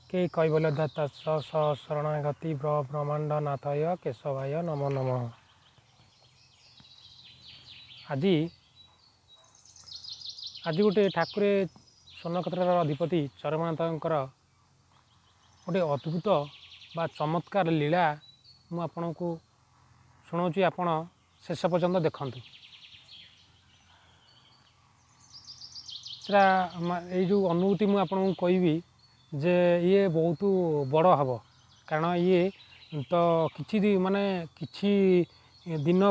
के कैवल्यदत्त शरणागति ब्रह्मांड नाथय केशवाय नमो नमः। आज आज गोटे ठाकुरे स्वर्णक्षेत्रर अधिपति चरमनाथंकर गोटे अद्भुत बा चमत्कार लीला मु आपण को शुणाऊँगी। आपण शेष पर्यंत देखंतु। ये जो अनुभूति मुझे आपको कहबी जे ये बहुत बड़ हम कारण ये तो किसी माने किसी दिन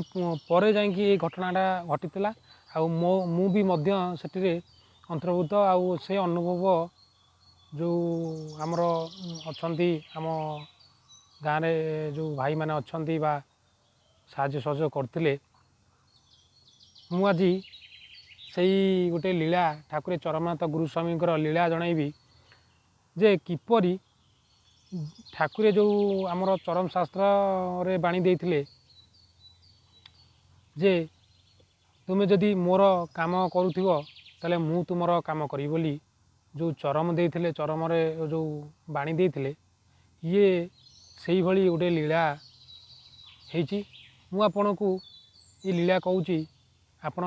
पर जा घटनाटा घटीला मु भी से अंतर्भुक्त आउ से अनुभव जो आमर अच्छा आम गाँव में जो भाई मैंने अच्छा बा साहाय्य सहयोग करते मु आज से गोटे लीला ठाकुरे चरमनाथ गुरुस्वामी लीला जनइबी जे किपरि ठाकुरे जो आमर चरम शास्त्र रे बाणी देइथिले जे तुमे जदि मोर काम करूथिबो ताले मु तुमर काम करी बोली जो चरम देइथिले चरम रे जो बाणी देइथिले ये सेही भली गोटे लीला हेची। मु आपनकु ये लीला कहूची आपण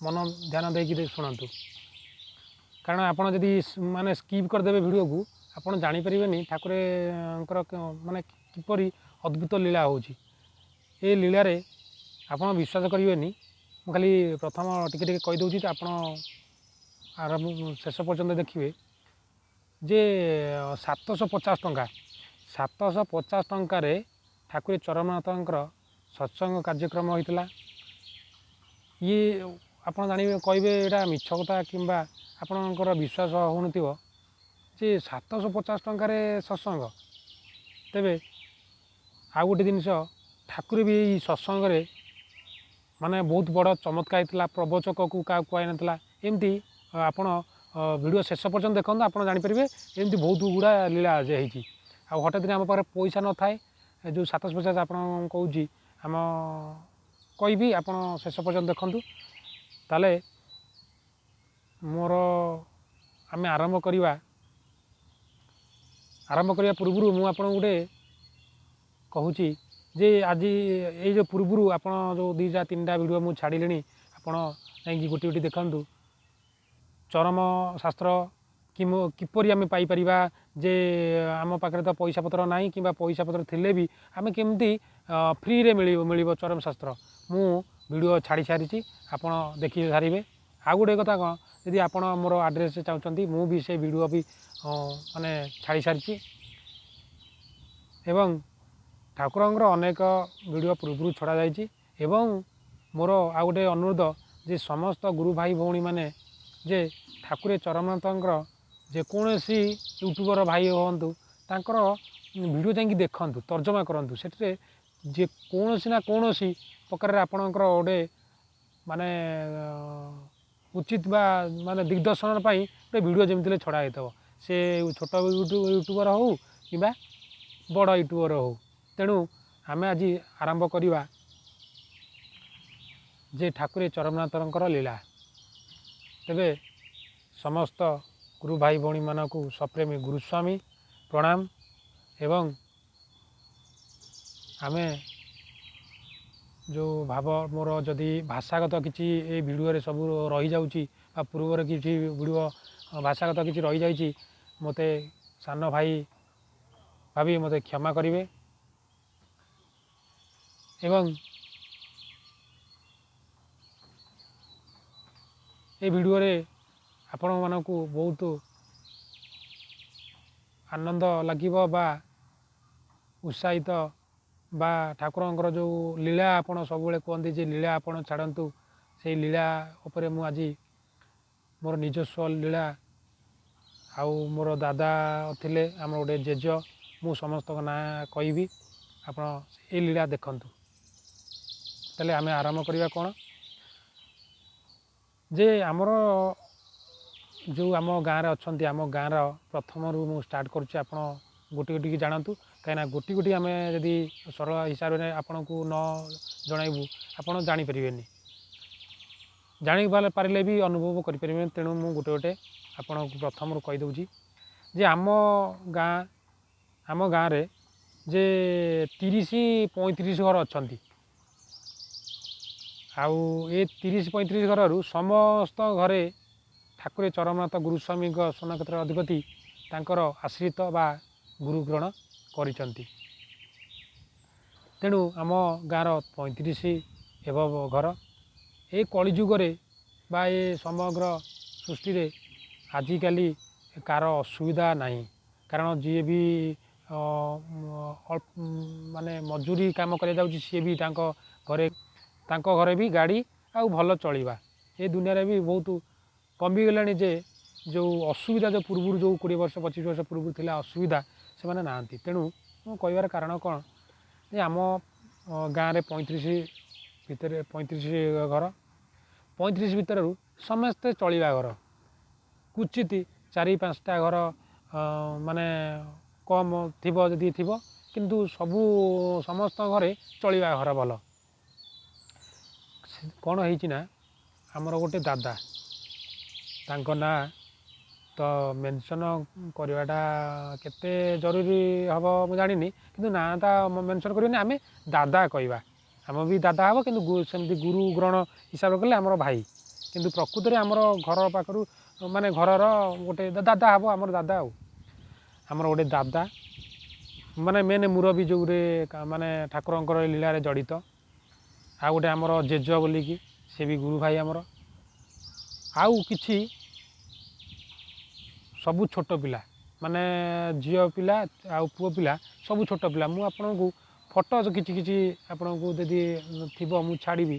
मन ध्यान देकी शुणु कारण आपड़ जदि माने स्किप करदेवे वीडियो को आपड़ जानीपर ठाकुर माने किपरि अद्भुत लीला होची। ये लीला रे आपड़ विश्वास करेंगे मुझे खाली प्रथम टिके कहीदे तो आप आरंभ शेष पर्यंत देखिए जे 750 टंका 750 टंकार ठाकुर चरमनाथंकर सत्संग कार्यक्रम होता। ये आप जानवे कहे यहाँ मिछ कथा कि आपणकर विश्वास होन जे 750 टंकार सत्संग तेबे आउ गोटे जिनस ठाकुर भी सत्संग माने बहुत बड़ चमत्कार होता। प्रवचक को क्या कह ना एमती आपण वीडियो शेष पर्यंत देखते आप जानीपारे एमती बहुत गुड़ा लीला होती। हठात दिन आम पाखे पैसा न थाए जो 750 आप कहूँ आम कहि आप शेष पर्यंत देखूँ ताले मोर आम आरंभ करवा पूर्व मु आप गोटे कहूँ जे आज ये जो पूर्व आप जो 2-3टा वीडियो मुझे छाड़िले आपड़ नहीं गोटे गोटे देखूँ चरम शास्त्र किपरि आम पाइपर जे आम पाखे तो पैसा पत्र ना कि पैसा पत्र थिले भी आम केमती फ्री रे मिल चरम शास्त्र मु वीडियो छाड़ी सारी आपड़ देखी सारे। आउ गोटे कथा कौन यदि आप मोर आड्रेस चाहते मु भी से वीडियो भी माने छाड़ी सारी एवं ठाकुरंकर अनेक वीडियो पूर्व छड़ा जाइए। मोर आउ गोटे अनुरोध जे समस्त गुरु भाई भौणी मैंने जे ठाकुरे चरमनाथंकर जेकोसी यूट्यूबर भाई हूँ तांकर वीडियो जाकि देखूँ तर्जमा करूँ से जेकोसी ना कौन प्रकार आपणकर गोटे माने उचित बा माने दिग्दर्शन गोटे वीडियो जमी छड़ा हो से छोट यूट्यूबर हो कि बड़ यूट्यूबर हो। तेणु आम आज आरंभ करवा जे ठाकुरे चरमनाथंकर लीला तेबे समस्त गुरु भाई भौणी मानक सप्रेमी गुरुस्वामी प्रणाम एवं आमे जो भाव मोर जदि भाषागत किसी ये वीडियो सब रही जाऊँगी पूर्व किसी वीडियो भाषागत किसी रही जाइए मते सान भाई भाभी मते क्षमा करेंगे एवं ये वीडियो रे आपण मानक बहुत आनंद लगिबो बा उत्साहित बा ठाकुरंकर जो लीला आपण सब कहते जे लीला आपण छाड़ू से लीला उपरे मु आज मोर निजस्व लीला आउ मोर दादा थिले आम गोटे जेज मु समस्त ना कहबी आप ये लीला देखूँ। ताले आमे आरंभ करवा कौन जे आमर जो आम गाँव अच्छा आम गाँव प्रथम रू मु स्टार्ट करुच्ची आप गोटी गोटी जानतु कहीं गोटी गोटी आम जदि सरल हिसाब से आपन को न जनइबू आप जानीपर जानी पारे भी अनुभव करें। तेणु मु गोटे गोटे आपन प्रथम रू कहीदे ଯେ ଆମ ଗାଁରେ ଯେ 30-35 ଘର ଅଛନ୍ତି। ଆଉ ଏ 30-35 ଘରରୁ ସମସ୍ତ ଘରେ ଠାକୁରେ ଚରମନାଥ ଗୁରୁସ୍ୱାମୀଙ୍କ ସ୍ୱର୍ଣ୍ଣକ୍ଷେତ୍ର ଅଧିପତି ତାଙ୍କର ଆଶ୍ରିତ ବା ଗୁରୁ ଗ୍ରହଣ କରିଛନ୍ତି। ତେଣୁ ଆମ ଗାଁର 35 ଘର ଏ କଳିଯୁଗରେ ବା ଏ ସମଗ୍ର ସୃଷ୍ଟିରେ ଆଜିକାଲି କାହାର ଅସୁବିଧା ନାହିଁ। କାରଣ ଯିଏ ବି ମାନେ ମଜୁରୀ କାମ କରିବାକୁ ଯାଉଛି ସିଏ ବି ତାଙ୍କ ଘରେ ବି ଗାଡ଼ି ଆଉ ଭଲ ଚଳିବା। ଏ ଦୁନିଆରେ ବି ବହୁତ କମିଗଲାଣି ଯେ ଯେଉଁ ଅସୁବିଧା ଯେଉଁ ପୂର୍ବରୁ ଯେଉଁ 20 ବର୍ଷ 25 ବର୍ଷ ପୂର୍ବରୁ ଥିଲା ଅସୁବିଧା ସେମାନେ ନାହାନ୍ତି। ତେଣୁ ମୁଁ କହିବାର କାରଣ କ'ଣ ଯେ ଆମ ଗାଁରେ 35 ଘର, 35 ଭିତରରୁ ସମସ୍ତେ ଚଳିବା ଘର। କୁଚିତ 4-5ଟା ଘର ମାନେ କମ୍ ଥିବ ଯଦି ଥିବ, କିନ୍ତୁ ସମସ୍ତଙ୍କ ଘରେ ଚଳିବା ଘର ଭଲ। କ'ଣ ହେଇଛି ନା ଆମର ଗୋଟେ ଦାଦା, ତାଙ୍କ ନାଁ ତ ମେନସନ୍ କରିବାଟା କେତେ ଜରୁରୀ ହେବ ମୁଁ ଜାଣିନି, କିନ୍ତୁ ନାଁଟା ମେନସନ୍ କରିବାନି, ଆମେ ଦାଦା କହିବା। ଆମ ବି ଦାଦା ହେବ, କିନ୍ତୁ ସେମିତି ଗୁରୁ ଗ୍ରହଣ ହିସାବରେ କଲେ ଆମର ଭାଇ, କିନ୍ତୁ ପ୍ରକୃତରେ ଆମର ଘର ପାଖରୁ ମାନେ ଘରର ଗୋଟେ ଦାଦା ହେବ ଆମର ଦାଦା। ଆଉ ଆମର ଗୋଟେ ଦାଦା ମାନେ ମେନ୍ ମୁରବୀ ଯେଉଁରେ ମାନେ ଠାକୁରଙ୍କର ଲୀଳାରେ ଜଡ଼ିତ। ଆଉ ଗୋଟେ ଆମର ଜେଜ ବୋଲିକି ସେ ବି ଗୁରୁ ଭାଇ ଆମର। ଆଉ କିଛି ସବୁ ଛୋଟ ପିଲା ମାନେ ଝିଅ ପିଲା ଆଉ ପୁଅ ପିଲା ସବୁ ଛୋଟ ପିଲା। ମୁଁ ଆପଣଙ୍କୁ ଫଟୋ କିଛି ଆପଣଙ୍କୁ ଯଦି ଥିବ ମୁଁ ଛାଡ଼ିବି।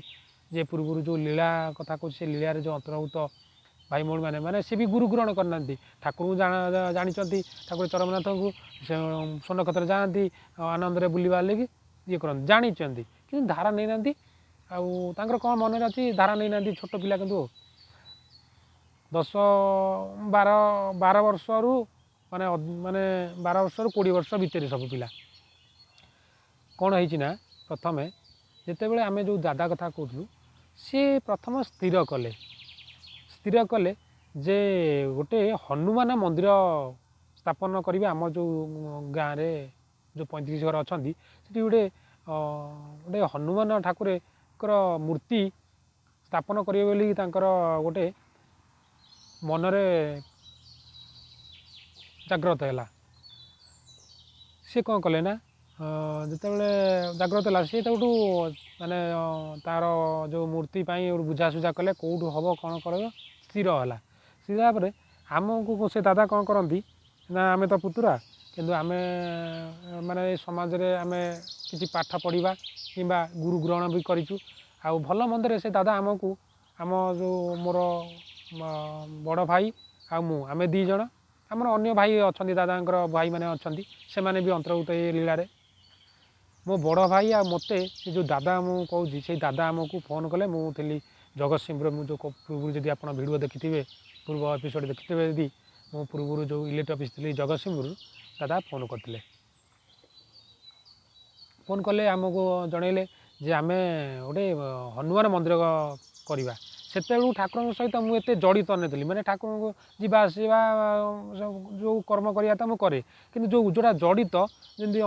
ଯେ ପୂର୍ବରୁ ଯେଉଁ ଲୀଳା କଥା କହୁଛି ସେ ଲୀଳାରେ ଯେଉଁ ଅନ୍ତର୍ଭୁକ୍ତ ଭାଇ ଭଉଣୀମାନେ ସେ ବି ଗୁରୁ ଗ୍ରହଣ କରିନାହାନ୍ତି। ଠାକୁରଙ୍କୁ ଜାଣିଛନ୍ତି, ଠାକୁର ଚରମନାଥଙ୍କୁ ସେ ସ୍ୱର୍ଣ୍ଣକ୍ଷେତ୍ର ଯାଆନ୍ତି, ଆନନ୍ଦରେ ବୁଲିବା ଲାଗି ଇଏ କରନ୍ତି, ଜାଣିଛନ୍ତି କିନ୍ତୁ ଧାରା ନେଇନାହାନ୍ତି। ଆଉ ତାଙ୍କର କ'ଣ ମନରେ ଅଛି ଧାରା ନେଇନାହାନ୍ତି ଛୋଟ ପିଲା। କିନ୍ତୁ 12 ବର୍ଷରୁ ମାନେ 20 ବର୍ଷ ଭିତରେ ସବୁ ପିଲା। କ'ଣ ହେଇଛି ନା ପ୍ରଥମେ ଯେତେବେଳେ ଆମେ ଯେଉଁ ଦାଦା କଥା କହୁଥିଲୁ ସିଏ ପ୍ରଥମ ସ୍ଥିର କଲେ ଯେ ଗୋଟେ ହନୁମାନ ମନ୍ଦିର ସ୍ଥାପନ କରିବେ। ଆମର ଯେଉଁ ଗାଁରେ ଯେଉଁ 35 ଘର ଅଛନ୍ତି ସେଠି ଗୋଟେ ହନୁମାନ ଠାକୁରଙ୍କର ମୂର୍ତ୍ତି ସ୍ଥାପନ କରିବେ ବୋଲି ତାଙ୍କର ଗୋଟେ ମନରେ ଜାଗ୍ରତ ହେଲା। ସେ କ'ଣ କଲେ ନା ଯେତେବେଳେ ଜାଗ୍ରତ ହେଲା ସେ ତାଠୁ ମାନେ ତା'ର ଯେଉଁ ମୂର୍ତ୍ତି ପାଇଁ ବୁଝାସୁଝା କଲେ କେଉଁଠୁ ହେବ କ'ଣ କରିବ, ସ୍ଥିର ହେଲା। ସ୍ଥିର ହେଲା ପରେ ଆମକୁ ସେ ଦାଦା କ'ଣ କରନ୍ତି ନା ଆମେ ତ ପୁତୁରା, କିନ୍ତୁ ଆମେ ମାନେ ଏ ସମାଜରେ ଆମେ କିଛି ପାଠ ପଢ଼ିବା କିମ୍ବା ଗୁରୁ ଗ୍ରହଣ ବି କରିଛୁ। ଆଉ ଭଲ ମନ୍ଦରେ ସେ ଦାଦା ଆମକୁ ଆମ ଯେଉଁ ମୋର ବଡ଼ ଭାଇ ଆଉ ମୁଁ ଆମେ 2 ଜଣ, ଆମର ଅନ୍ୟ ଭାଇ ଅଛନ୍ତି ଦାଦାଙ୍କର ଭାଇମାନେ ଅଛନ୍ତି, ସେମାନେ ବି ଅନ୍ତର୍ଭୁକ୍ତ ଏ ଲୀଳାରେ। ମୋ ବଡ଼ ଭାଇ ଆଉ ମୋତେ ସେ ଯେଉଁ ଦାଦା ମୁଁ କହୁଛି ସେଇ ଦାଦା ଆମକୁ ଫୋନ୍ କଲେ। ମୁଁ ଥିଲି ଜଗତସିଂହପୁର। ମୁଁ ଯେଉଁ ପୂର୍ବରୁ ଯଦି ଆପଣ ଭିଡ଼ିଓ ଦେଖିଥିବେ, ପୂର୍ବ ଏପିସୋଡ଼ ଦେଖିଥିବେ, ଯଦି ମୁଁ ପୂର୍ବରୁ ଯେଉଁ ଇଲେକ୍ଟ୍ରି ଅଫିସ୍ ଥିଲି ଜଗତସିଂହପୁର, ଦାଦା ଫୋନ୍ କରିଥିଲେ। ଫୋନ୍ କଲେ ଆମକୁ ଜଣେଇଲେ ଯେ ଆମେ ଗୋଟେ ହନୁମାନ ମନ୍ଦିର କରିବା। ସେତେବେଳକୁ ଠାକୁରଙ୍କ ସହିତ ମୁଁ ଏତେ ଜଡ଼ିତ ନଥିଲି, ମାନେ ଠାକୁରଙ୍କୁ ଯିବା ଆସିବା ଯେଉଁ କର୍ମ କରିବା ତ ମୁଁ କରେ, କିନ୍ତୁ ଯେଉଁଟା ଜଡ଼ିତ ଯେମିତି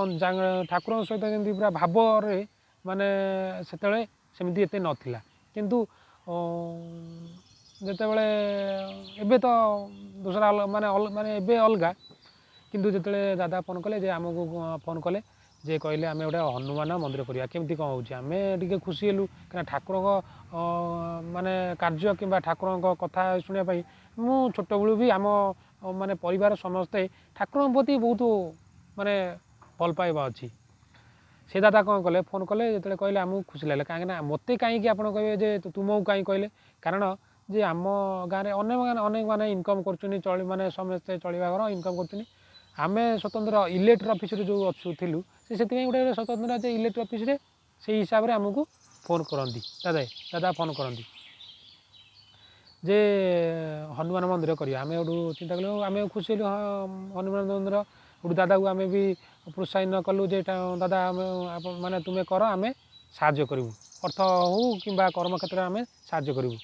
ଠାକୁରଙ୍କ ସହିତ ଯେମିତି ପୁରା ଭାବରେ ମାନେ ସେତେବେଳେ ସେମିତି ଏତେ ନଥିଲା। କିନ୍ତୁ ଯେତେବେଳେ ଏବେ ତ ଦୋସରା ମାନେ ଏବେ ଅଲଗା, କିନ୍ତୁ ଯେତେବେଳେ ଦାଦା ଫୋନ୍ କଲେ ଯେ ଆମକୁ ଫୋନ୍ କଲେ ଯେ କହିଲେ ଆମେ ଗୋଟେ ହନୁମାନ ମନ୍ଦିର କରିବା, କେମିତି କ'ଣ ହେଉଛି ଆମେ ଟିକେ ଖୁସି ହେଲୁ। କାହିଁକିନା ଠାକୁରଙ୍କ ମାନେ କାର୍ଯ୍ୟ କିମ୍ବା ଠାକୁରଙ୍କ କଥା ଶୁଣିବା ପାଇଁ ମୁଁ ଛୋଟବେଳୁ ବି ଆମ ମାନେ ପରିବାର ସମସ୍ତେ ଠାକୁରଙ୍କ ପ୍ରତି ବହୁତ ମାନେ ଭଲ ପାଇବା ଅଛି। ସେ ଦାଦା କ'ଣ କଲେ ଫୋନ୍ କଲେ, ଯେତେବେଳେ କହିଲେ ଆମକୁ ଖୁସି ଲାଗିଲା। କାହିଁକିନା ମୋତେ କାହିଁକି ଆପଣ କହିବେ ଯେ ତୁମକୁ କାହିଁକି କହିଲେ, କାରଣ ଯେ ଆମ ଗାଁରେ ଅନେକମାନେ ଇନକମ୍ କରୁଛନ୍ତି, ମାନେ ସମସ୍ତେ ଚଳିବା ଘର ଇନକମ୍ କରୁଛନ୍ତି। ଆମେ ସ୍ୱତନ୍ତ୍ର ଇଲେକ୍ଟ୍ରି ଅଫିସରେ ଯେଉଁ ଥିଲୁ ସେଥିପାଇଁ ଗୋଟେ ସ୍ୱତନ୍ତ୍ର ଯେ ଇଲେକ୍ଟ୍ରି ଅଫିସରେ ସେଇ ହିସାବରେ ଆମକୁ ଫୋନ୍ କରନ୍ତି। ଦାଦା ଫୋନ୍ କରନ୍ତି ଯେ ହନୁମାନ ମନ୍ଦିର କରିବା। ଆମେ ଗୋଟେ ଚିନ୍ତା କଲୁ, ଆମେ ଖୁସି ହେଲୁ, ହଁ ହନୁମାନ ମନ୍ଦିର। ଗୋଟେ ଦାଦାକୁ ଆମେ ବି ପ୍ରୋତ୍ସାହନ କଲୁ ଯେ ଦାଦା ମାନେ ତୁମେ କର, ଆମେ ସାହାଯ୍ୟ କରିବୁ, ଅର୍ଥ ହଉ କିମ୍ବା କର୍ମ କ୍ଷେତ୍ରରେ ଆମେ ସାହାଯ୍ୟ କରିବୁ।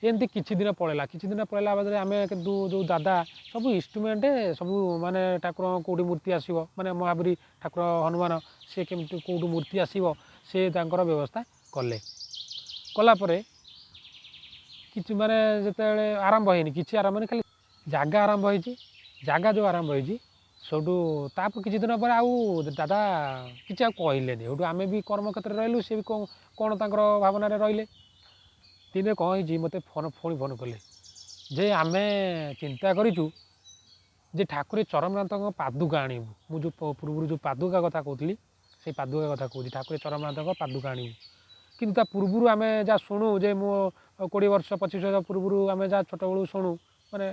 एमती किछि दिन पलैला बदले आम कितु जो दादा सब इन्स्ट्रुमेंट सब माने ठाकुर कौटी मूर्ति आसो माने महावीर ठाकुर हनुमान सी केमती कौटू मूर्ति आसो सी व्यवस्था कले कलापर कि माने जिते आरंभ होनी कि आरंभ नहीं खाली जगह आरंभ होती जगह जो आरंभ होती सेठू तापर किछि दिन पर आउ दादा किसी कहले सेठू आम भी कर्म क्षेत्र रही सी भी कौन तर भावना रही दिने कौन हो मत फोन फोन कले जे आम चिंता करूँ जे ठाकुर चरमनाथ पादुका आणबू मुझे पूर्व जो पादुका कथा कहती से पादुका कथा कहूँ ठाकुर चरमनाथ पादुका आणबू कि पूर्व आम जहाँ शुणु जे मो 20 वर्ष 25 वर्ष पूर्व आम जहाँ छोट बड़ू शुणु माने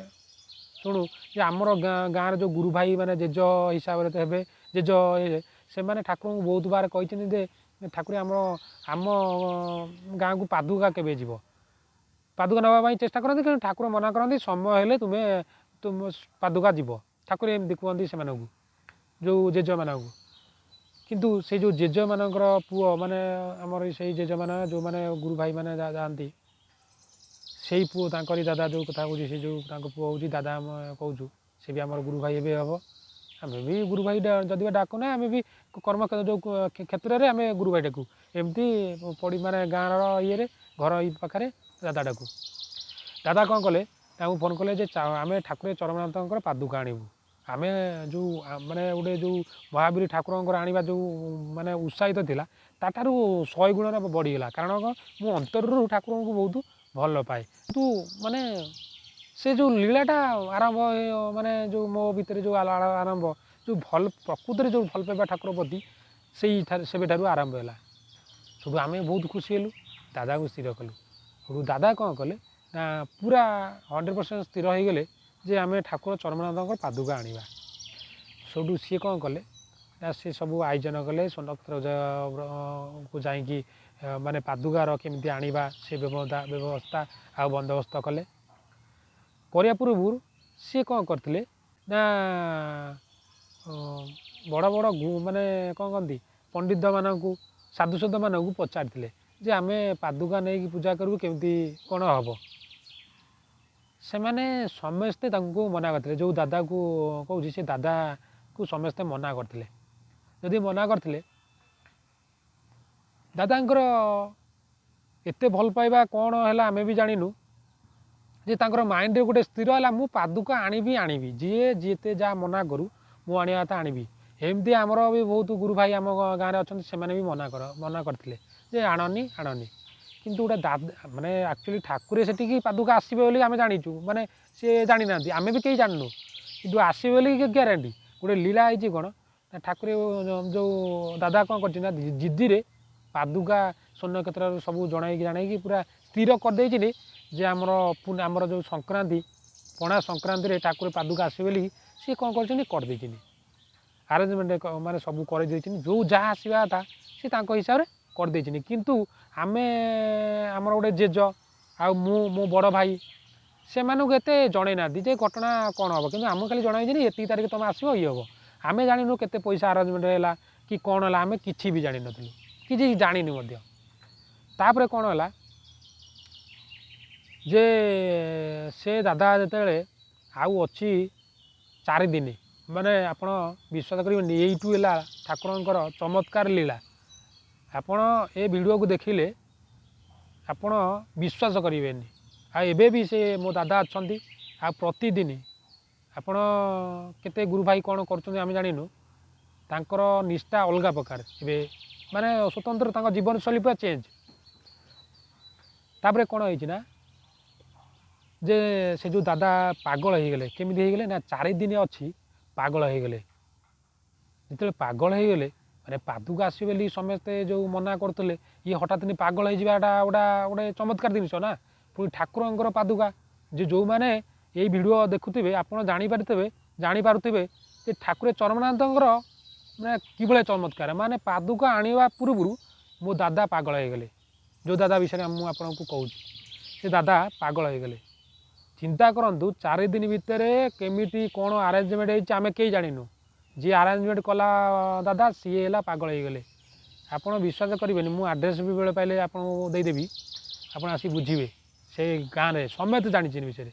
शुणु जे आमर गाँव जो गुरु भाई माने जेज हिसाब से हे जेज से मैंने ठाकुर को बहुत बार कही ठाकुर आम आम गाँव को पादुका केवे जीव पादुका नापी चेष्टा करती कि ठाकुर मना करती समय हेले तुम्हें तुम पादुका जीव ठाकुर एमती कहती से जो जेज मान किंतु से जो जेज मानकर पुओ माने आमर से जेज मान जो माने गुरु भाई माने जाती से ही पुओ तांकरी दादा जो कथा कहूँ से जो पुओ हूँ दादा आम कहूँ से भी आम गुरु भाई एवं हम आम भी गुरु भाई जदि डाकुना आम भी कर्म जो क्षेत्र में आम गुरु भाई डाकू एमती पड़ी माने गाँव ये घर पाखे दादा डाकू दादा कौन कले फोन कले आम ठाकुर चरमनाथ पादुका आणबू आम जो माने गोटे जो महावीर ठाकुर आने जो माने उत्साहित थिला ताठारू 100 गुण बढ़ीगला कारण मु अंतर ठाकुर को बहुत भल पाए किंतु माने से जो लीलाटा आरंभ माने जो मो भितर जो आरंभ जो भल प्रकृति जो भल पाइबा ठाकुर प्रति से आरंभ है सब आम बहुत खुशी हेलु दादा को स्थिर कलु दादा कौन कले ना पूरा 100% स्थिर हो गले जे आम ठाकुर चरमनाथ पादुका आनिबा सेठू सी कौन कले सी सब आयोजन कले नक्षत्र को जाकि माने पादुकार केमती आनिबा से व्यवस्था आ बंदोबस्त कले करिया पूर्व सी कौन करथिले ना बड़ बड़ माने कौन कहती पंडित मानू साधुसंत मानू पचारिथिले जे आम पादुका नहीं पूजा करूँ केमती कौन हम से मैंने समस्ते मना करते जो दादा को कहूँ से दादा को समस्ते मना करते जदि मना करते दादांकर एते भल पाइबा कौन है आम भी जानू जे तांकर माइंड रे गोटे स्थिर है मु पादुका आनिबी जी जीते जहाँ मना करूँ मु आनिया था आनिबी एमती आमर भी बहुत गुरु भाई आम गाँव में अच्छा से भी मना करते जे आणनी किंतु गोटे दादा माने एक्चुअली ठाकुर से पादुका आसबे बोली आम जाचु माने सी जानी ना आम भी कहीं जानू कि आसबे बोली ग्यारंटी गोटे लीला है कौन ठाकुर जो दादा कौन कर जिद्दी रे पादुका स्वर्ण क्षेत्र सब जन पूरा स्थिर करदे जे आमर जो संक्रांति पणा संक्रांति रे ठाकुर पादुका आसबे बोली सी कौन करदे आरेंजमेंट माने सब कर जो जहाँ आसवा था सी हिसाब से करदे किंतु आमे आमर गोटे जेज आ मो बड़ भाई से एते जन ना जे घटना कौन हम कि आम खाली जन ये तारीख तुम आसो ये हम आम जानू केते पैसा आरेंजमेंट है कि कौन है आम कि भी जान नी कि जानी तापर कौन है जे से दादा जिते आउ अच्छी 4 दिन माने आपण विश्वास करेंगे यू है ठाकुर चमत्कार लीला आपण ए वीडियो को देखिले आपण विश्वास करेंगे आबे भी से मो दादा अच्छा आ प्रतिदिन आपण केते गुरु भाई कौन कर जानू तांकर निष्ठा अलग प्रकार ए माने स्वतंत्र जीवन शैली पूरा चेंज तापर कौन है जे से जो दादा पागल हो गले केमी हो गले ना 4 दिन अच्छी पागल हो गले जिते पागल हो गले माने पादुका आसबे बोली समस्ते जो मना करते ये हठात पागल होटा गोटे चमत्कार जिनस ना पुणी ठाकुर पादुका जो मैंने ये वीडियो देखुवे आप जापारे जे ठाकुर चरमनाथ मैंने कि चमत्कार माने पादुका आनिबा पूर्व मो दादा पागल हो गले जो दादा विषय मुझे आपको कहूँ से दादा पागल हो गले चिंता करूँ 4 दिन भितर केमिटी कौन आरेंजमेंट आम कहीं जानू जी आरेंजमेंट कला दादा सी है पागल हो गले आप विश्वास करेंगे मुझे आड्रेस भी बेले पाइले आपको देदेवी आप आसी बुझे से गाँव में समस्त जानी विषय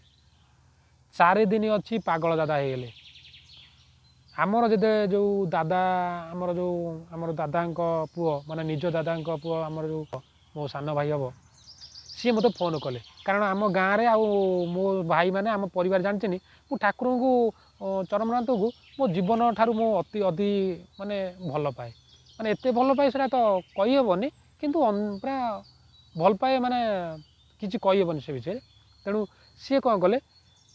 4 दिन अच्छी पागल दादा हो गले आमर जदे जो दादा आमर दादा पुओ माने निज दादा पुओ आमर जो मो सान भाई हम सी मत फोन कले कारण आम गाँव में आउ मो भाई मैंने आम परिवार जानते मु ठाकुर को चरमनाथ को मो जीवन ठारू मो अति अति माने भल पाए माने एत भल पाए से तो कहीहबनी किंतु पूरा भल पाए माने किसी कहीहबनी से विषय तेणु सी कौन कले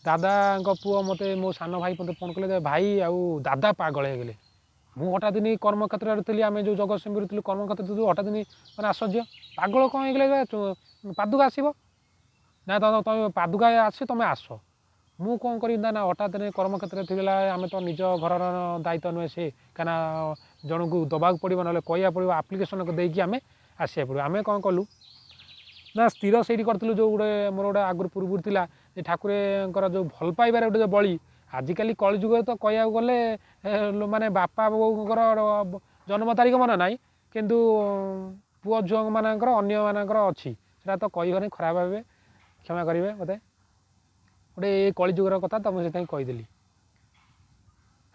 दादा पुओ मत मो सान भाई मत फोन कले भाई आउ दादा पागल हो गले मु हठात दिन कर्मक्षेत्र थी आम जो जगतसिंहपुर थी कर्मक्षेत्र थी हठात दिन मैंने आश्चर्य पागल कौन हो पादुका आसब ना तुम पादुका आस तुम आस मु कौन करी ना हठात दिन कर्मक्षेत्र थी आम तो निज घर दायित्व नुहे सी कहीं जन को दबाक पड़ो ना कह पड़ो आप्लिकेसन देकी आम आसा पड़ो आम कौन कलु ना स्थिर से करूँ जो गोटे मोर गोटे आगुरी पूर्व था ठाकुर जो भल पाइबार गोटे जो बड़ी आजिकल कलिजुग तो कह गले माने बापा बोर जन्म तारीख मन ना किंतु पुओ झुआ मानकर अन्य मानकर अच्छी से तो कहबनी खराब भावे क्षमा करेंगे मत गोटे ये कलिजुगर कथा तो मुझे कहीदेली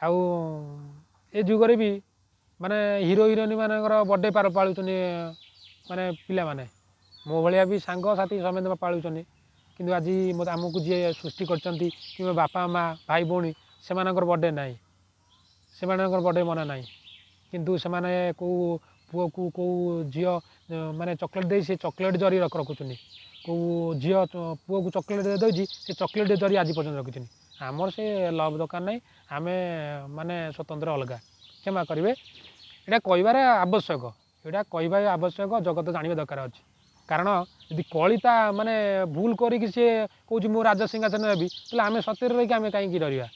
आउ ए जुगरे भी माने हिरो हिरोइन मानकर बर्थडे पालुच माने पिला माने मो भाया भी सांग साथी समेत पालुच किंतु आज आमको जी सृष्टि कर बापा माँ भाई भौणी से बर्थडे ना से बर्थडे मना ना किंतु से कौ पुओ को कौ झी माने चॉकलेट दे से चॉकलेट जरी रखुच्च कौ झी पुओ को चॉकलेट दे दूसरी से चॉकलेट जरी आज पर्यटन रखुच्च आमर से लव दरकार ना आम माने स्वतंत्र अलग क्षमा करेंगे यहाँ कहबार आवश्यक यहाँ कहवा आवश्यक जगत जानवा दरकार अच्छे कारण यदि कलिता माने भूल करी सी कौच मु राज सिंहासन हेबी तो आम सत्य रही आम कहीं डरवा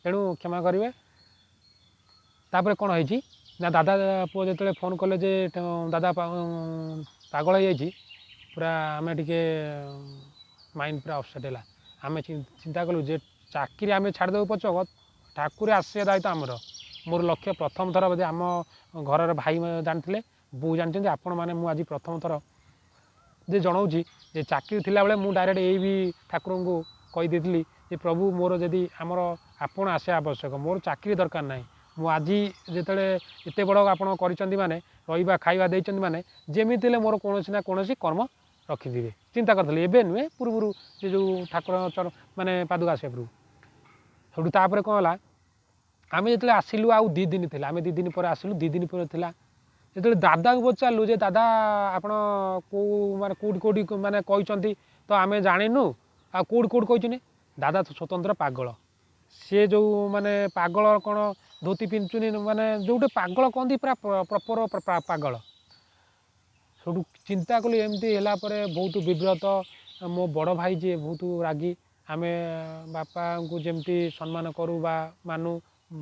तेणु क्षमा करेंगे तापर कौन है ना दादा पुओ जो फोन कले जे दादा पागल हो पूरा आम टे माइंड पूरा अपसेट है आम चिंता कलु जे चाकरी आम छाड़देव पचक ठाकुर आसिया दायित्व आमर मोर लक्ष्य प्रथम थर बोधे आम घर भाई जानते बो जानते आपण मैंने मुझे आज प्रथम थर जे जनाऊँ जे चाकरी थिला बेले मु डायरेक्ट यही भी ठाकुर को कहीदी जे प्रभु मोर जदि आमर आपण आसिया आवश्यक मोर चाकरी दरकार ना मु आज जिते एत बड़ आपड़ कर माने रहा खाଇବା देइचंदी माने जेमी मोर कौन ना कौन कर्म रखिदे चिंता करी एबे नुहे पूर्व से जो ठाकुर माने पादुका आसिया पूर्व सेठू तापर कौन है आम जो आसिलु आउ 2 दिन थे आम 2 दिन पर आसिलु 2 दिन पर था जो दादा को पचारू जे दादा आपण कौ माने कौट कौटी माने कहते तो आम जाणीनु आ कौट कौट कहते दादा तो स्वतंत्र पागल सी जो माने पागल कौन धोती पिंधुनी माने जो पागल कहती पूरा प्रपर पागल सब चिंता कलु एमती है बहुत विव्रत मो बड़ भाई जी बहुत रागी आम बापा को जमती सम्मान करूँ बा मानु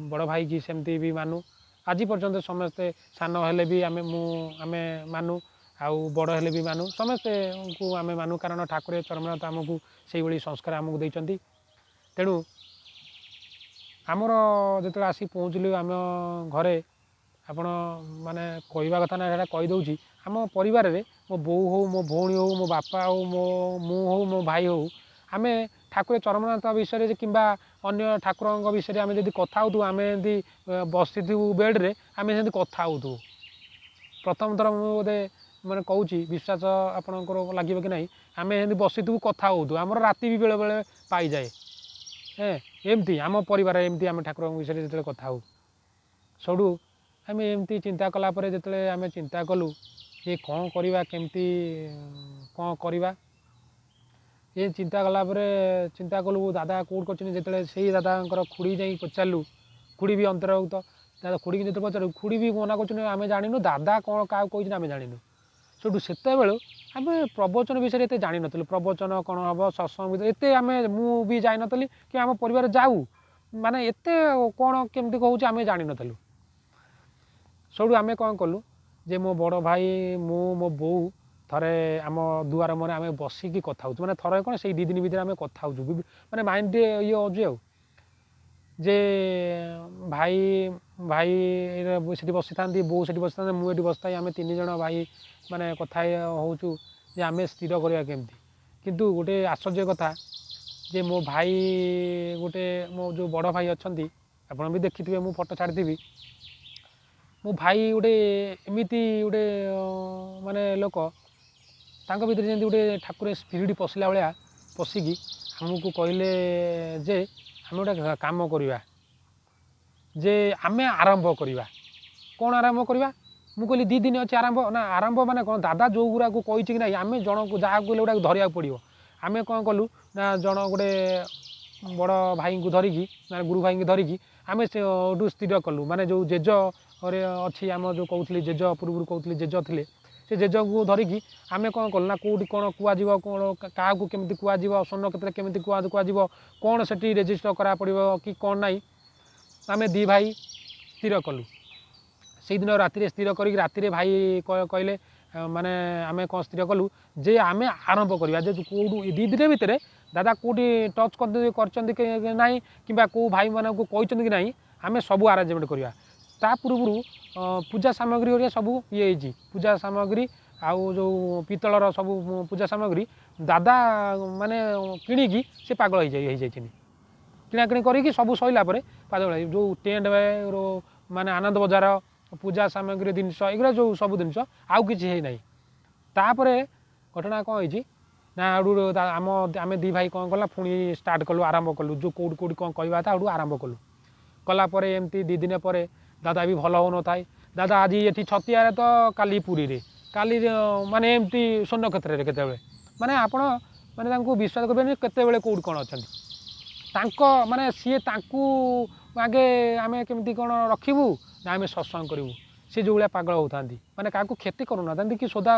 बड़ भाई की सेमती भी मानु आज पर्यंत समस्ते सान हेले भी आम मानु आउ बड़ हेले भी मानु समस्ते को आम मानु कारण ठाकुर चरमनाथ आमको से भाई संस्कार आमको देइचंती तेणु आमर जो आसी पहुँचलु आम घरे आपण माने कहवा कथा ना यहाँ कहीदे आम परिवार रे मो बो हो मो भौणी हो मो बापा हो मो भाई हो आम ठाकुर चरमनाथ विषय कि अन्य ठाकुर विषय आम जब कथा हो आम एमती बसी बेड्रे आम से कथा हो प्रथम थर मुझे बोधे मैंने कहूँ विश्वास आपंकर लगे कि ना आम एमती बसी कथा हो आमर राति भी बेले बेले पाई जाए एमती आम परिवार एमती आम ठाकुर विषय जो कथा हो सबू आम एमती चिंता कलापर जो आम चिंता कलु ये कौन करवा केमती कौन करवा ये चिंता कलापर चिंता कलु दादा कौट कर से दादा खुड़ी जा पचारू खुड़ी भी अंतर्भुक्त दादा खुड़ी जो पचारू खुड़ी भी मना कर आम जानू दादा कौन क्या कही आम जानू सेठू से आम प्रवचन विषय एत जान नु प्रवचन कौन हम सत्संग एत आम मुझे जाई नी कि आम परिवार जाऊ माने एत कौन केमती कहूँ आम जान नु सेठू आम कौन कलु जे मो बड़ भाई मो बो थरे आम दुआर मन आम बसिकी कथा हो मैंने थरे कौन से 2 दिन भर आम कथा हो मैंने माइंड ये हो जे भाई भाई से बसी था बो से बसी था मुझे बसता आम 3 जन भाई माने कथा होचु जे आम स्थिर करवा केमती किंतु गोटे आश्चर्य कथा जे मो भाई गोटे मो जो बड़ भाई अच्छा आप भी देखिथे मु फोटो छाड़ी मो भाई गोटे एमती गोटे माने लोक तांको भीतर जमी गोटे ठाकुर स्पिरिट पशिला भाया पशिकी आमको कहले जे आम गोटे काम करवा जे आमे आरंभ करवा कौन आरंभ करवा मु कहली 2 दिन अच्छे आरंभ ना आरंभ माने कौन दादा जो गुरा को कही कि ना आम जन को जहाँ को गोटा धरिया पड़ो आम कौन कलु ना जन गोटे बड़ भाई को धरिकी ना गुरु भाई को धरिकी आम से स्थिर कलु माने जो जेज अच्छी आम जो कहते जेज पूर्व कहते जेज थे से जेज को धरिकी आम कौन कलु ना कौटी कौन कह कौन क्या केमी कह स्वर्ण क्षेत्र केमी कह कौन से रेजिस्टर करा पड़ो कि कौन ना आम 2 भाई स्थिर कलु से दिन राति स्थिर कर राति भाई कहले माने आम कौन स्थिर कलु जे आम आरंभ करवा जे कौटू 2 दिन भितर दादा कौटी टच कर ना कि भाई मान को कहते कि ना आम सब आरेंजमेंट करवा ता पूर्व पूजा सामग्री सब ये पूजा सामग्री आउ जो पितलर सब पूजा सामग्री दादा माने किणिकी से पागल हो किणाकिणी करी सब सैला पागल जो टेंट माने आनंद बजार पूजा सामग्री जिनस एगुरा जो सब जिनस आउ कि ना तापर घटना कौन हो ना आम 2 भाई कौन कला पुणी स्टार्ट कलु आरंभ कलु जो कौट कौट कौन कहवा था आरंभ कलु कलापर एमती 2 दिन पर दादा भी भल हो न था दादा आज ये छतिया तो काली पुरी रे काली माने एमती स्वर्ण क्षेत्र केत माने आपण माने विश्वास करें केत कौट कौन अच्छा माने सी आगे आम केमी कौन रखू ना आम सत्संग करूँ सी जो भाया पागल होता माने क्या क्षति करूना कि सोदा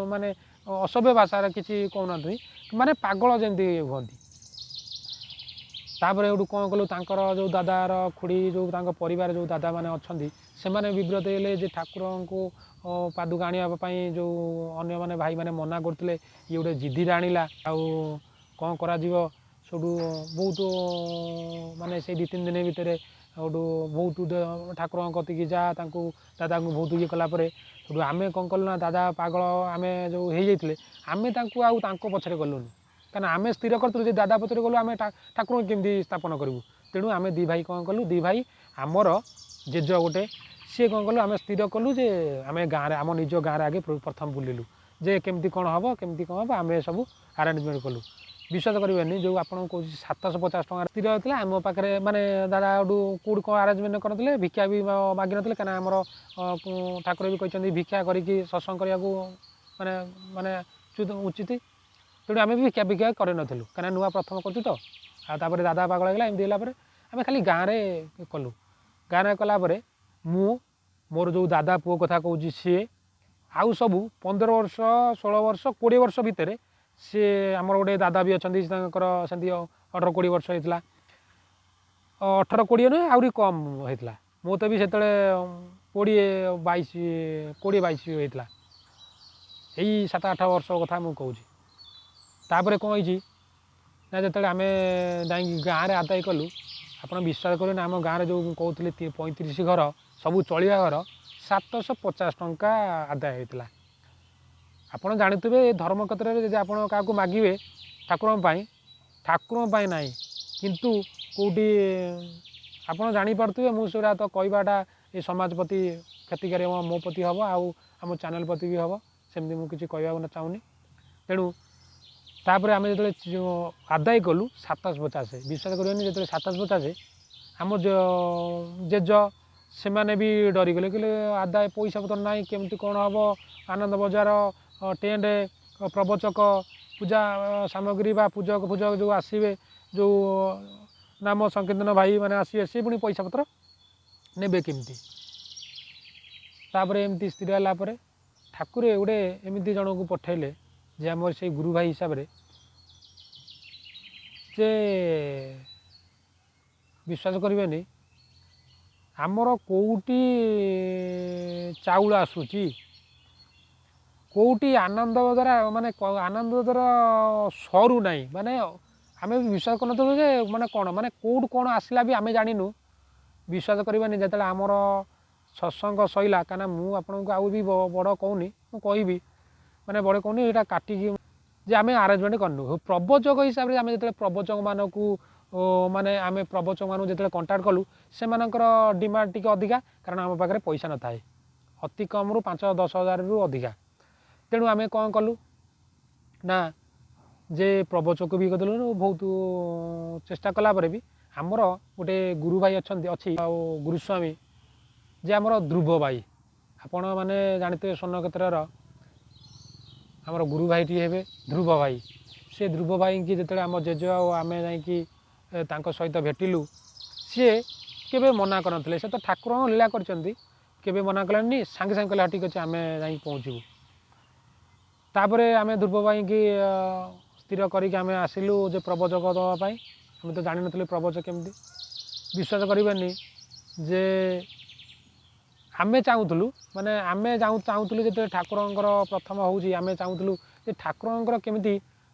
माने असभ्य भाषा किसी कहना माने पागल जमी हमें तापर एटू कौन कलु तांकर जो दादार खुड़ी जो परिवार जो दादा मैंने अच्छा से मैंने विव्रत हे ठाकुर को पादुक आने जो अन्य माने भाई मैंने मना करते ये गोटे जिद्दी आणला कौन करा बहुत माने से 2-3 दिन भितर बहुत ठाकुर कतिकी जा दादा को बहुत ये कलापर आम कौन कलु ना दादा पागल आम जो हो जाते आम पछरे गलुनि कहीं आम स्थिर करूँ दादा पचर गलु आम ठाकुर केमी स्थापन करूँ तेणु आम 2 भाई कौन कलु 2 भाई आमर जेज गोटे सी कौन कलु आम स्थिर कलु जे आम गाँव आम निज गाँव आगे प्रथम बुलिलु जे केमती कौन हम केमती कौन हम आम सब आरेंजमेंट कलु विश्वास करेंगे जो आपको कौन 750 टଙ୍କା स्थिर होता आम पाखे माने दादा कौट कौन आरेंजमेंट करते भिक्षा भी मागि ना कहीं आमर ठाकुर भी कहते भिक्षा करके सत्संग करने को माने माने उचित तेणु आम भी भिक्षा भिक्षा कर नलु कहीं नुआ प्रथम करूँ तो आपर दादा पागल होगा एमती आम खाली गाँव में कलु गाँव में कलापर मु मोर जो दादा पुओ कथा कहूँ सी आउ सब 15 वर्ष 16 वर्ष 20 वर्ष भितर सी आमर गोटे दादा भी अच्छा सेमती 18-20 वर्ष होता 18-20 नुहे आहरी कम होता मो तो भी से 20-22 होता यही 7-8 वर्ष कथा मुझे कहूँ तापर कौन होती ना जो आम जा गाँव में आदाय कलु आप विश्वास करें आम गाँव जो कहते 35 घर सब चलिया घर 750 टଙ୍କା आदाय होता आपड़ जाथे धर्म क्षेत्र में जब आप क्या मागे ठाकुर ना किंतु कौटी आप जापे मुझे तो कहवाटा ये समाज प्रति क्षतिकारी मो प्रति हम आम चैनल प्रति भी हम सेमती मुझे किसी कहना चाहूनी तेणु तापर आम जो आदाय कलु 750 विश्वास करें जो 750 आम जेज से मैंने भी डरीगले कहले आदाय पैसा पतर ना केमती कौन हम आनंद बजार टेंट प्रवचक पूजा सामग्री बा पूजक पूजक जो आसवे जो नाम संकीर्तन भाई मैंने आसवे सी पुणी पैसा पतर ने केमती तापर एमती स्थिर है ठाकुर गोटे एमती जन को पठेले जे आम से गुरु भाई हिसाब से जे विश्वास करें आमर कौटी चाउल आसूची कौटी आनंद द्वारा माने आनंद द्वारा सरू ना माने आम विश्वास कर माने कौन माने कौट कौन आसला भी आम जानू विश्वास करें जो आमर सत्संग सैला कहीं मुझे आपको आउ भी बड़ कहूनी मुझे माने बड़े कहूनी यहाँ काटिकी जे आम आरेंजमेंट करनु प्रवचक हिसाब से आम जो प्रवचक मानक माने आम प्रवचक मानू जो कंटाक्ट कलु से डिमांड टी अधिका कारण आम पाखे पैसा न थाए अति कम रू 5-10 हज़ार रु अधिका तेणु आम कौन कलु ना जे प्रवचक भी कदेलु बहुत चेष्टा कला भी आमर गोटे गुरु भाई अच्छा अच्छी गुरुस्वामी जे आमर ध्रुव भाई आपण मैंने जानते स्वर्ण क्षेत्र आमर गुरु भाई टी हे ध्रुव भाई से ध्रुव भाई की जो आम जेज आम जा सहित भेटिलु सी केवे मना करते से तो ठाकुर लीला कर मना कलानी सांगे सांगे कहला ठीक अच्छे आम जा पहुँचू तापर आम ध्रुव भाई की स्थिर करके आम आसिलु जे प्रवचक दवापाई आम तो जान नी प्रवचक केमती विश्वास करें जे आमे चाहूलु माने आमे चाहूलु जो ठाकुर प्रथम होमें चाहूलु ठाकुर केमी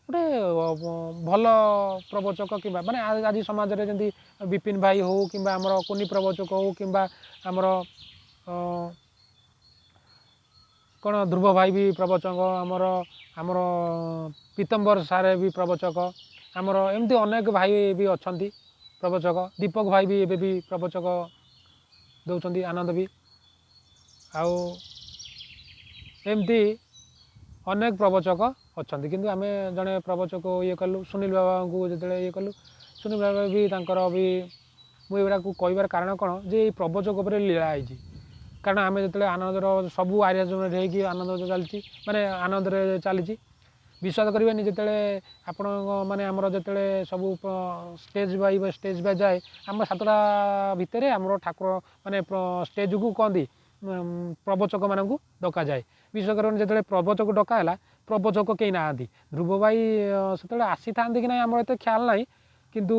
गोटे भल प्रवचक कि माने आज समाज में जमी विपिन भाई हो कि आमर कुनी प्रवचक हो कि आमर कौन ध्रुव भाई भी प्रवचक आमर आमर पीतम्बर सारे भी प्रवचक आमर एमती अनेक भाई भी अच्छा प्रवचक दीपक भाई भी एबे भी प्रवचक दौरान आनंद भी आउ एमती अनेक प्रवचक अच्छा किंतु आम जड़े प्रवचक ये कलु सुनील बाबा को जो ये कलु सुनील बाबा भी तांकर भी मुझे कहबार कारण कौन जे प्रवचक उपर लीला है कारण आम जो आनंदर सबू आरेंजमेंट होगी आनंद चलती माने आनंद चली विश्वास करेंगे जिते आपण मैंने आमर जो सब स्टेज बाय जाए आम 7टा भितर आमर ठाकुर माने स्टेज को कहती प्रवचक मानू डक जाए विश्वास करें जो प्रवचक डकाला प्रवचक कहीं ना ध्रुव भाई से आसी था कि ना आम एत ख्याल ना किंतु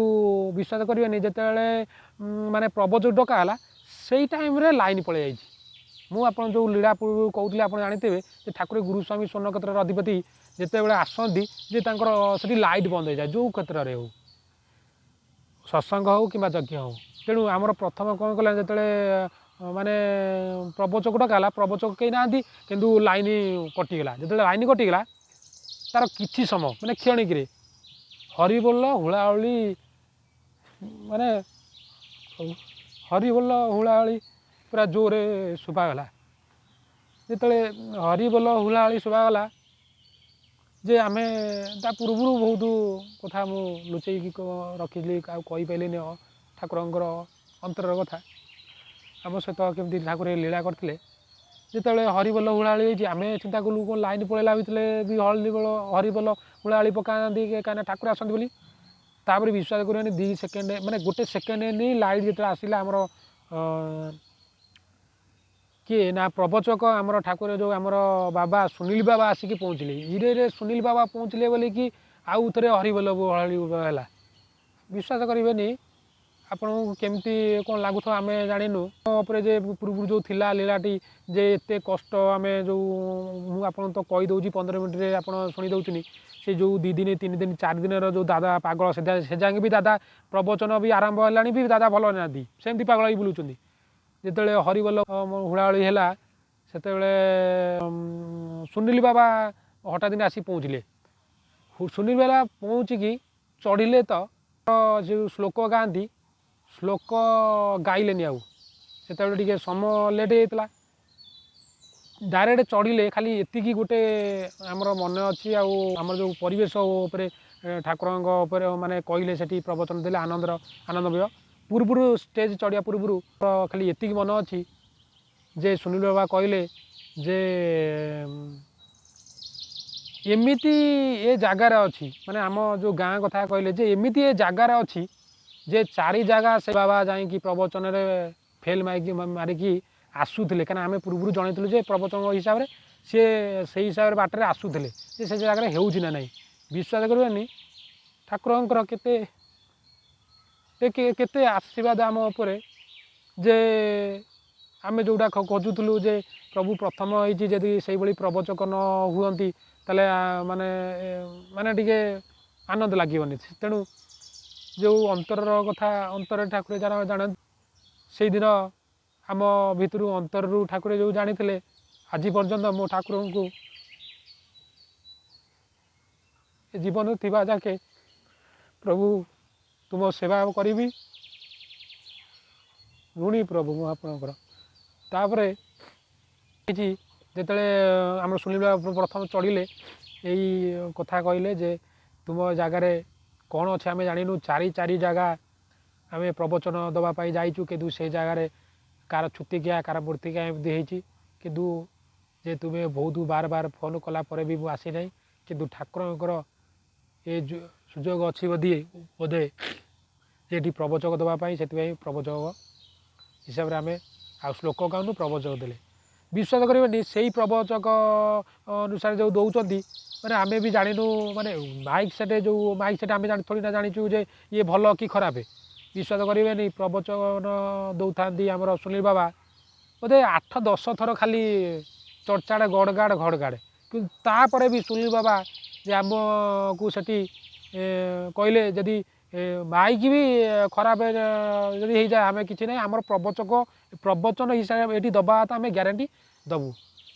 विश्वास करेंगे जिते माने प्रवचक डकाला से टाइम लाइन पलि जाइए मुझे जो लीला पूर्व कहते आप जानते ठाकुर गुरुस्वामी स्वर्ण क्षेत्र अधिपति जिते बड़े आसती से लाइट बंद हो जाए जो क्षेत्र में हो सत्संग हो कि यज्ञ हो तेणु आमर प्रथम कौन कला जो माने प्रवचक डकाला प्रवचक कहीं ना किंतु लाइन कटिगला जो लाइन कटिगला तार किछि समय मैंने क्षणिक हरिबोल हुलाहुली माने हरिबोल हुलाहुली पूरा जोरे शुभागला जिते हरिबोल हुलाहुली शुभागला जे आम ता पूर्व बहुत कथा मु लुचेक रखी कहीपारे ठाकुर अंतर कथा आम सहित केमती ठाकुर लीला करते जिते हरिबोल हुलाहुली आम चिंता कलु कौन लाइन पलैला भीतर भी हरिबोल हुलाहुली पका कहीं ठाकुर आसती बोली तापर विश्वास करें 2 सेकेंड माने गोटे सेकेंड नहीं लाइट जो आसला आमर किए ना प्रवचक आमर ठाकुर जो आमर बाबा सुनील बाबा आसिक पहुँचले हिरे सुनील बाबा पहुँचले बोली कि आउ थे हरिबोल है विश्वास करें आपन केमती कौन लगुथ आम जानू जे पूर्व जो थिला लीलाटी जे एत कष्ट आम जो मुझे तो कहीदे 15 मिनट आप शुणीदे से जो 2 दिन 3 दिन 4 दिन जो दादा पागल से जाए भी दादा प्रवचन भी आरंभ है भी दादा भल ना सेमती पागल ही बुलूँ जिते हरिबोल हुलाहुली है से सुनील बाबा हठात दिन आसी पहुँचले सुनील बाबा पहुँचिकी चढ़िले तो जो श्लोक गाँती श्लोक गाइले आउ से समय लेट होता डायरेक्ट चढ़िले खाली एतिकी गोटे आमर मन अच्छी आमर जो परिवेश ठाकुर माने कहले से प्रवचन देले आनंदमय पूर्व स्टेज चढ़िया पूर्व खाली एतिकी मन अच्छी जे सुनील बाबा कहले जे एमिति ए जगार अच्छी माने आम जो गाँ कथा कहले जे एमिति ए जगार अच्छी जे 4 जगह से बाबा जाकि प्रवचन रे फेल मारिकी आसुले कहीं आम पूर्व जनइलु जे प्रवचन हिसाब से से हिसाब से बाटर आसुले से जगह होना ना विश्वास करें ठाकुर केते आशीर्वाद आम उपर जे आम जोटा खोजुलु जे प्रभु प्रथम होती से भाई प्रवचक न हुअंती ताले माने माने टिके आनंद लगे तेणु जो अंतर कथा अंतर ठाकुर जार जान से दिन आम भितर अंतर ठाकुर जो जानी आज पर्यंत मो ठाकुर को जीवन थिबा जाके प्रभु तुम सेवा करी ऋणी प्रभु मु आपणकर तापर जिते आम सुनिला प्रथम चढ़िले यही कथा कहले जे तुम जगार कौन अच्छे आम जानू चारि चारि जगह आम प्रवचन दवापाई जाइचु किंतु से जगार कार छुतिकिया कार मूर्तिकिया एमती होती किंतु जे तुम्हें बहुत बार बार फोन कलापर भी आसी ना किंतु ठाकुर ये सुजोग अच्छी बोधे ये प्रवचक दवापाई से प्रवचक हिसाब से आम आ श्लोक गाऊनु प्रवचक देले विश्वास करेंगे से ही प्रवचक अनुसार जो दौरान मैंने आम भी जानू माने माइक सेट जो माइक सेट आम थोड़ी ना जाचु जे ये भल कि खराब विश्वास करेंगे प्रवचन दौरान आमर सुनील बाबा बोधे 8-10 थर खाली चर्चाड़ गड़गाड़ घड़गाड़ कि तापर भी सुनील बाबा जे आम को सेठी कहले जदि माइक भी खराब जदि हो जाए आम कि ना आम प्रवचन हिसाब ये दबा तो आम ग्यारंटी दबू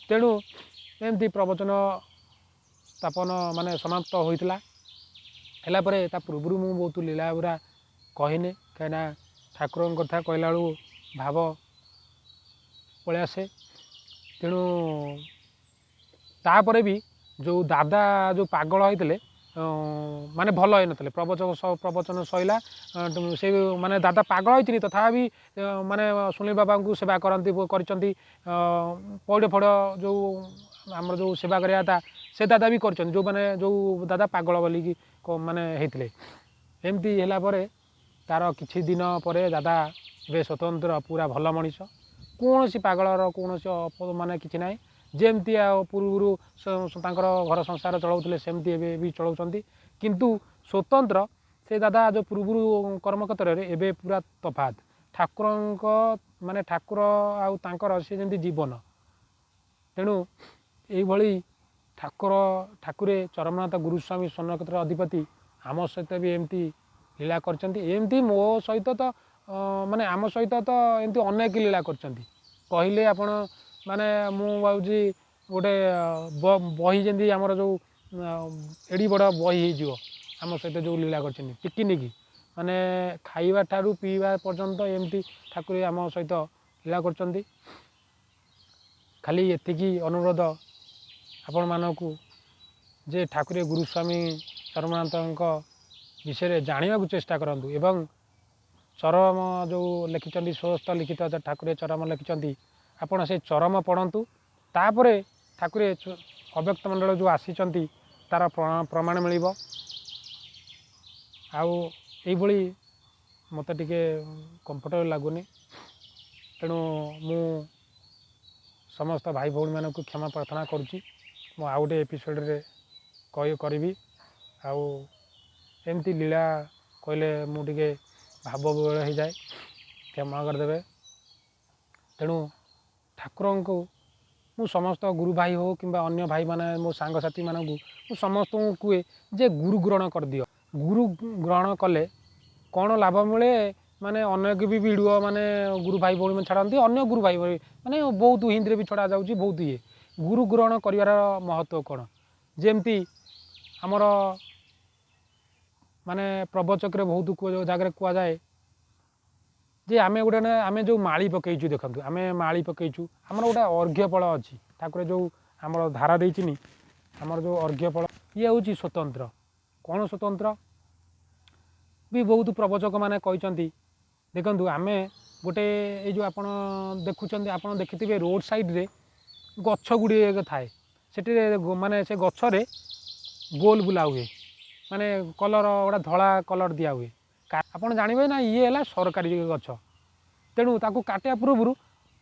तेणु एमती प्रवचन स्थापन माने समाप्त होता है पूर्व मु बहुत लीला गुरा कहने कहीं ठाकुर कथा कहला भाव पलि आसे तेणु तापर भी जो दादा जो पागल होते माने भल हो नथिले प्रवचन सैला से माने दादा पागल होती तथा भी माने सुनील बाबा को सेवा करती पौड़ फड़ जो आमर जो सेवा कराया था से दादा भी कर जो माने जो दादा पागल बोलिकी माने होते एमती है तार किछि दिन पर दादा बे स्वतंत्र पूरा भल मनीष कौन सी पागलर कौन माने कि ना जमती पूर्व घर संसार चलाउले सेमती भी चलाउछंती किंतु स्वतंत्र से दादा जो पूर्व कर्म क्षेत्र में एवं पूरा तफात ठाकुर माने ठाकुर आउर सी जमी जीवन तेणु यही ठाकुरे चरमनाथ गुरुस्वामी स्वर्णक्षेत्र अधिपति आम सहित भी एमती लीला करमती मो सहित तो माने आम सहित तो एमती अनेक लीला कहले आपण माने मु भावुची गोटे बही जमी आमर जो एड़ी बड़ बही हो आम सहित जो लीला कर पिकनिक माने खाइबा ठारू पीवा पर्यंत एमती ठाकुर आम सहित लीला कर खाली एतिकी अनुरोध आपण मानकु जे ठाकुर गुरुस्वामी चरमनाथ विषय जाना चेष्टा करूँ एवं चरम जो लिखिं स्वस्थ लिखित ठाकुर चरम लिखिं आपड़ से चरम पढ़तु तापर ठाकुर अव्यक्त मंडल जो आसी तार प्रमाण मिल आउली मत टे कंफर्टेबल लगुनि तेणु मु समस्त भाई भौणी मानक क्षमा प्रार्थना करुच्ची मु आउ गोटे एपिसोड रे करी एमती लीला कहले मुझे भाव विवल हो जाए क्षमा करदे तेणु ठाकुर को मु समस्त गुरु भाई हो कि अन्य भाई माने मो सांगसाथी मानक मु समस्त को कहे जे गुरु ग्रहण कर दियो गुरु ग्रहण कले कौन लाभ मिले माने अनेक भी वीडियो माने गुरु भाई भौणी में छाड़ती अन्य गुरु भाई माने बहुत हिंदी भी छड़ा जाऊँगी बहुत ये गुरु ग्रहण कर महत्व कौन जमती आमर माने प्रवचक बहुत जगह कहुए जे आमे गोटे ना आमे जो माली पकईचु देखु आमे माली पकईचु आमर गोटे अर्घ्यफल अच्छी ठाकुर जो आमर धारा देनी आमर जो अर्घ्यफल ये हूँ स्वतंत्र कौन स्वतंत्र भी बहुत प्रवचक माने कहते देखु आमे गोटे ये जो आप देखुं आप देखिथे रोड साइड रे गछ गुड़े थाए से माने से गछरे गोल बुला हुए माने कलर गोटा धला कलर दिया हुए आपड़ जानवे ना ये है सरकारी गछ तेणु ताकू काटिया पूर्व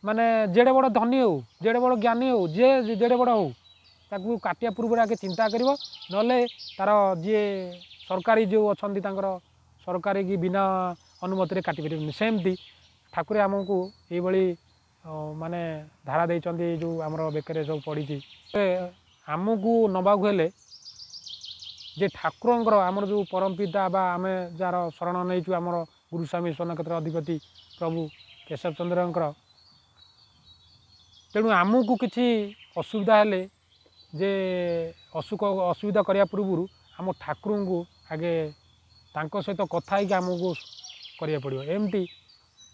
माने जेड़े बड़ धनी हो जेड़े बड़ ज्ञानी हो जे जेड़े बड़ हो ताकू काटिया पूर्व आगे चिंता कर ना तार जी सरकारी जो अच्छा सरकारी की बिना अनुमति काटि पारे सेमती ठाकुर आमको ये माने धारा देते जो आमर बेकर सब पड़ी आमको नवाक हेले जे ठाकुर आमर जो परम पिता बा आम जार शरण नहीं आमर गुरुस्वामी स्वर्णक्षेत्र अधिपति प्रभु केशव चंद्र तेणु आमको किसी असुविधा हेले जे असुविधा करने पूर्व ଆମ ଠାକୁରଙ୍କୁ ଆଗେ ତାଙ୍କ ସହିତ କଥା ହେଇକି ଆମକୁ କରିବାକୁ ପଡ଼ିବ।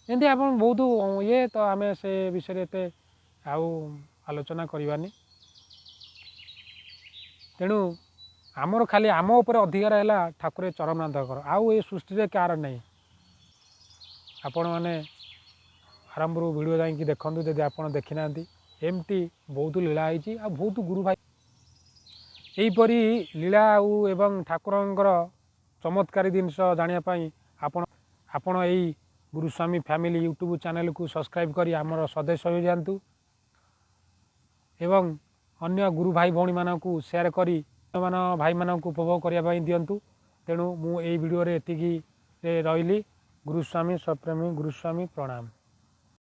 ଏମିତି ଆପଣ ବହୁତ ଇଏ ତ ଆମେ ସେ ବିଷୟରେ ଏତେ ଆଉ ଆଲୋଚନା କରିବାନି। ତେଣୁ ଆମର ଖାଲି ଆମ ଉପରେ ଅଧିକାର ହେଲା ଠାକୁର ଚରମନାଥଙ୍କର, ଆଉ ଏ ସୃଷ୍ଟିରେ କାହାର ନାହିଁ। ଆପଣମାନେ ଆରମ୍ଭରୁ ଭିଡ଼ିଓ ଯାଇକି ଦେଖନ୍ତୁ ଯଦି ଆପଣ ଦେଖିନାହାନ୍ତି। ଏମିତି ବହୁତ ଲୀଳା ହେଇଛି ଆଉ ବହୁତ ଗୁରୁ ଭାଇ ଏହିପରି ଲୀଳା ଆଉ ଏବଂ ଠାକୁରଙ୍କର ଚମତ୍କାରୀ ଜିନିଷ ଜାଣିବା ପାଇଁ ଆପଣ ଏଇ ଗୁରୁସ୍ୱାମୀ ଫ୍ୟାମିଲି ୟୁଟ୍ୟୁବ୍ ଚ୍ୟାନେଲକୁ ସବସ୍କ୍ରାଇବ୍ କରି ଆମର ସଦସ୍ୟ ହୋଇଯାଆନ୍ତୁ ଏବଂ ଅନ୍ୟ ଗୁରୁ ଭାଇ ଭଉଣୀମାନଙ୍କୁ ସେୟାର କରି ଭାଇମାନଙ୍କୁ ଉପଭୋଗ କରିବା ପାଇଁ ଦିଅନ୍ତୁ। ତେଣୁ ମୁଁ ଏଇ ଭିଡ଼ିଓରେ ଏତିକିରେ ରହିଲି। ଗୁରୁସ୍ୱାମୀ ସପ୍ରେମୀ ଗୁରୁସ୍ୱାମୀ ପ୍ରଣାମ।